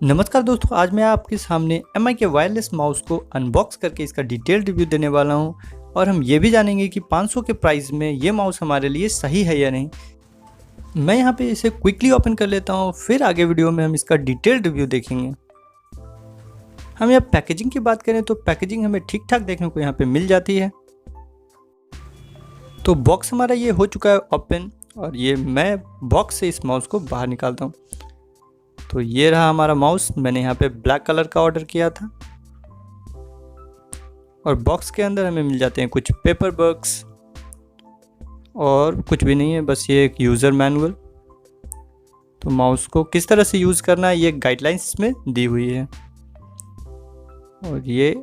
नमस्कार दोस्तों, आज मैं आपके सामने MI के वायरलेस माउस को अनबॉक्स करके इसका डिटेल रिव्यू देने वाला हूं और हम ये भी जानेंगे कि 500 के प्राइस में ये माउस हमारे लिए सही है या नहीं। मैं यहाँ पे इसे क्विकली ओपन कर लेता हूँ, फिर आगे वीडियो में हम इसका डिटेल रिव्यू देखेंगे। हम यहाँ पैकेजिंग की बात करें तो पैकेजिंग हमें ठीक ठाक देखने को यहाँ पे मिल जाती है। तो बॉक्स हमारा ये हो चुका है ओपन और ये मैं बॉक्स से इस माउस को बाहर निकालता हूँ। तो ये रहा हमारा माउस। मैंने यहाँ पे ब्लैक कलर का ऑर्डर किया था और बॉक्स के अंदर हमें मिल जाते हैं कुछ पेपर वर्क्स और कुछ भी नहीं है, बस ये एक यूज़र मैनुअल। तो माउस को किस तरह से यूज़ करना है ये गाइडलाइंस में दी हुई है। और ये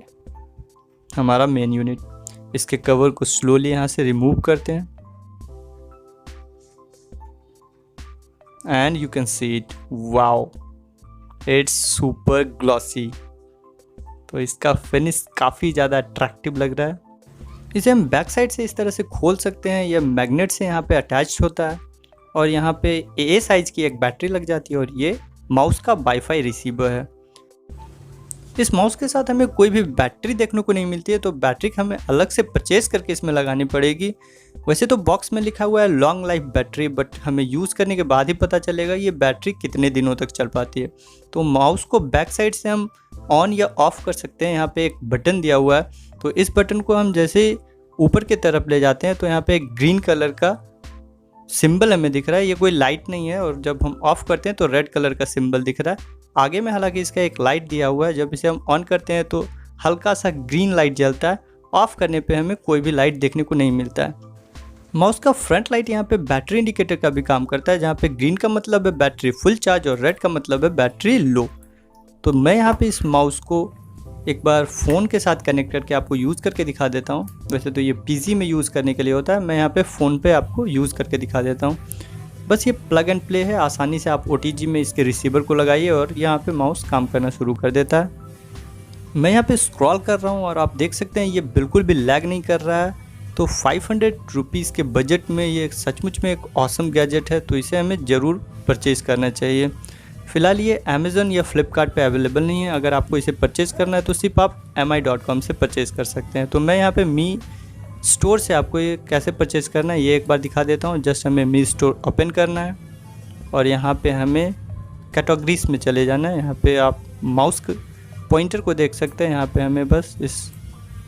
हमारा मेन यूनिट। इसके कवर को स्लोली यहाँ से रिमूव करते हैं and you can see it, wow, it's super glossy। तो इसका फिनिश काफ़ी ज़्यादा अट्रैक्टिव लग रहा है। इसे हम बैक साइड से इस तरह से खोल सकते हैं। यह मैग्नेट से यहाँ पे अटैच होता है और यहाँ पे ए साइज़ की एक बैटरी लग जाती है और ये माउस का वाईफाई रिसीवर है। इस माउस के साथ हमें कोई भी बैटरी देखने को नहीं मिलती है, तो बैटरी हमें अलग से परचेज करके इसमें लगानी पड़ेगी। वैसे तो बॉक्स में लिखा हुआ है लॉन्ग लाइफ बैटरी, बट हमें यूज़ करने के बाद ही पता चलेगा ये बैटरी कितने दिनों तक चल पाती है। तो माउस को बैक साइड से हम ऑन या ऑफ़ कर सकते हैं। यहाँ पे एक बटन दिया हुआ है, तो इस बटन को हम जैसे ऊपर की तरफ ले जाते हैं तो यहाँ पे एक ग्रीन कलर का सिंबल हमें दिख रहा है। ये कोई लाइट नहीं है और जब हम ऑफ़ करते हैं तो रेड कलर का सिंबल दिख रहा है। आगे में हालांकि इसका एक लाइट दिया हुआ है, जब इसे हम ऑन करते हैं तो हल्का सा ग्रीन लाइट जलता है। ऑफ़ करने पे हमें कोई भी लाइट देखने को नहीं मिलता है। माउस का फ्रंट लाइट यहाँ पे बैटरी इंडिकेटर का भी काम करता है, जहाँ पे ग्रीन का मतलब है बैटरी फुल चार्ज और रेड का मतलब है बैटरी लो। तो मैं यहाँ पे इस माउस को एक बार फ़ोन के साथ कनेक्ट करके आपको यूज़ करके दिखा देता हूँ। वैसे तो ये पीसी में यूज़ करने के लिए होता है, मैं यहाँ पे फ़ोन पे आपको यूज़ करके दिखा देता हूँ। बस ये प्लग एंड प्ले है, आसानी से आप OTG में इसके रिसीवर को लगाइए और यहाँ पे माउस काम करना शुरू कर देता है। मैं यहाँ पे स्क्रॉल कर रहा हूँ और आप देख सकते हैं ये बिल्कुल भी लैग नहीं कर रहा है। तो 500 रुपीज़ के बजट में ये सचमुच में एक ऑसम गैजेट है, तो इसे हमें ज़रूर परचेज़ करना चाहिए। फ़िलहाल ये अमेज़न या फ्लिपकार्ट पे अवेलेबल नहीं है। अगर आपको इसे परचेज़ करना है तो सिर्फ आप mi.com से परचेज़ कर सकते हैं। तो मैं यहाँ पे मी स्टोर से आपको ये कैसे परचेज़ करना है ये एक बार दिखा देता हूँ। जस्ट हमें मी स्टोर ओपन करना है और यहाँ पे हमें कैटेगरीज में चले जाना है। यहाँ पे आप माउस पॉइंटर को देख सकते हैं। यहाँ पे हमें बस इस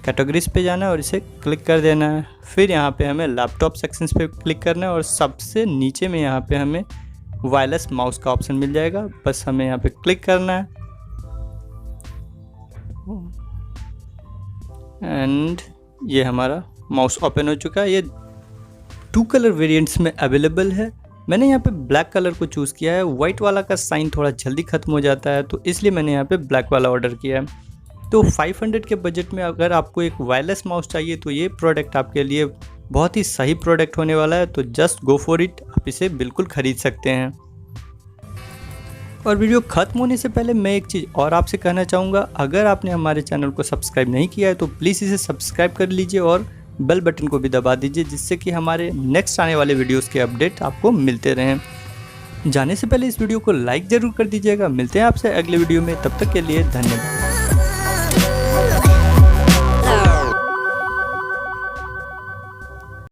कैटेगरीज पे जाना है और इसे क्लिक कर देना है। फिर यहाँ पे हमें लैपटॉप सेक्शंस पे क्लिक करना है और सबसे नीचे में यहाँ पे हमें वायरलेस माउस का ऑप्शन मिल जाएगा। बस हमें यहाँ पे क्लिक करना है एंड ये हमारा माउस ओपन हो चुका है। ये 2 कलर वेरिएंट्स में अवेलेबल है। मैंने यहाँ पे ब्लैक कलर को चूज़ किया है। वाइट वाला का साइन थोड़ा जल्दी ख़त्म हो जाता है, तो इसलिए मैंने यहाँ पे ब्लैक वाला ऑर्डर किया है। तो 500 के बजट में अगर आपको एक वायरलेस माउस चाहिए तो ये प्रोडक्ट आपके लिए बहुत ही सही प्रोडक्ट होने वाला है। तो जस्ट गो फॉर इट, आप इसे बिल्कुल ख़रीद सकते हैं। और वीडियो ख़त्म होने से पहले मैं एक चीज़ और आपसे कहना चाहूँगा, अगर आपने हमारे चैनल को सब्सक्राइब नहीं किया है तो प्लीज़ इसे सब्सक्राइब कर लीजिए और बेल बटन को भी दबा दीजिए, जिससे कि हमारे नेक्स्ट आने वाले वीडियोस के अपडेट आपको मिलते रहें। जाने से पहले इस वीडियो को लाइक ज़रूर कर दीजिएगा। मिलते हैं आपसे अगले वीडियो में, तब तक के लिए धन्यवाद।